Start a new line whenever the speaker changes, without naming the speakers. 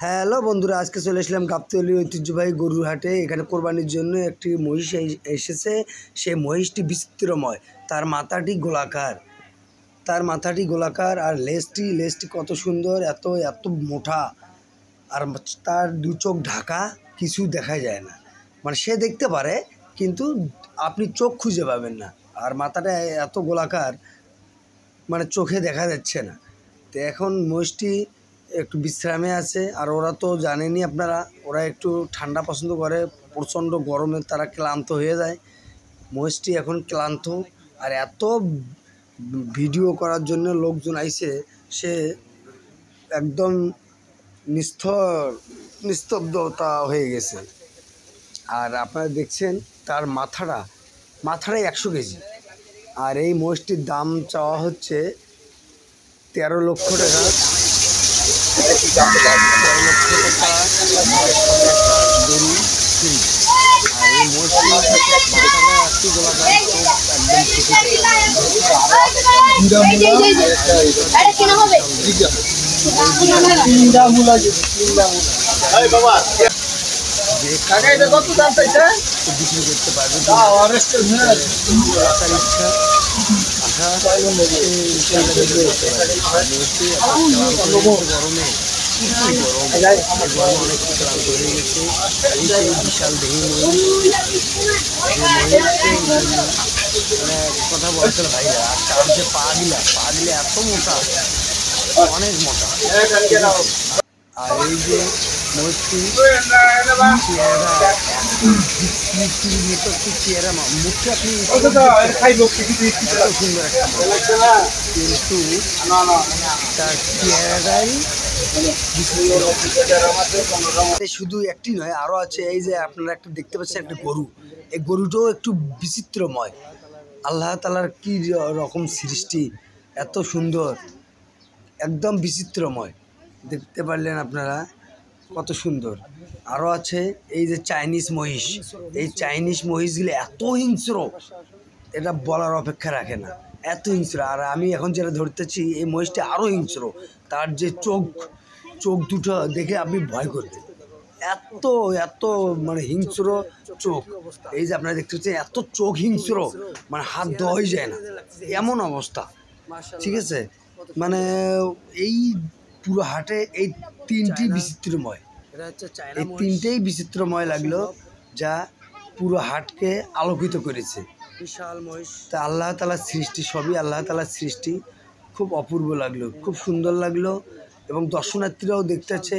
Hello বন্ধুরা, আজকে চলে এসলাম গাবতলী ঐতিহ্যবাহী গরুর হাটে। এখানে কোরবানির জন্য একটি মহিষ এসেছে। সেই মহিষটি বিচিত্রময়, তার মাথাটি গোলাকার আর লেজটি কত সুন্দর, এত এত মোটা, আর তার দু চোখ ঢাকা, কিছু দেখা যায় না। মানে সে দেখতে পারে কিন্তু আপনি চোখ খুঁজে পাবেন না, আর মাথাটা এত গোলাকার মানে চোখে দেখা যাচ্ছে না। তো এখন মহিষটি একটু বিশ্রামে আছে, আর ওরা তো জানেনই আপনারা, ওরা একটু ঠান্ডা পছন্দ করে, প্রচণ্ড গরমে তারা ক্লান্ত হয়ে যায়। মহিষটি এখন ক্লান্ত, আর এত ভিডিও করার জন্য লোকজন আইছে, সে একদম নিস্তব্ধতা হয়ে গেছে। আর আপনারা দেখছেন তার মাথাটাই 100 কেজি। আর এই মহিষটির দাম চাওয়া হচ্ছে 13 লক্ষ টাকা। 13 লক্ষ টাকা গরু কিনি। আর এই মহিষটি মাথাটা একটু গোলাকার, বিক্রি করতে পারবে। গরমে অনেক ক্লান্ত হয়ে গেছে। এই বিশাল দেহি কথা বলছিল ভাইয়া, আর যে পা দিলে এত মোটা, অনেক মোটা। আর এই যে মহিষটি চেহারা, মুখে আপনি সুন্দর একটা, কিন্তু তার চেহারাটাই শুধু একটি নয়, আরও আছে। এই যে আপনারা একটা দেখতে পাচ্ছেন একটা গরু, এই গরুটাও একটু বিচিত্রময়। আল্লাহ তাআলার কি রকম সৃষ্টি, এত সুন্দর, একদম বিচিত্রময়। দেখতে পারলেন আপনারা কত সুন্দর। আরও আছে এই যে চাইনিজ মহিষ, এই চাইনিজ মহিষগুলি এত হিংস্র, এটা বলার অপেক্ষা রাখে না, এত হিংস্র। আর আমি এখন যেটা ধরতেছি, এই মহিষটা আরও হিংস্র। তার যে চোখ দুটো দেখে আপনি ভয় করবেন, এত এত মানে হিংস্র চোখ। এই যে আপনারা দেখতে পাচ্ছেন, এত চোখ হিংস্র, মানে হাত দেওয়াই যায় না, এমন অবস্থা। ঠিক আছে, মানে এই পুরো হাটে এই তিনটেই বিচিত্রময় লাগলো, যা পুরো হাটকে আলোকিত করেছে। বিশাল মহিষ। তা আল্লাহ তাআলার সৃষ্টি, সবই আল্লাহ তাআলার সৃষ্টি। খুব অপূর্ব লাগলো, খুব সুন্দর লাগলো, এবং দর্শনার্থীরাও দেখতেছে।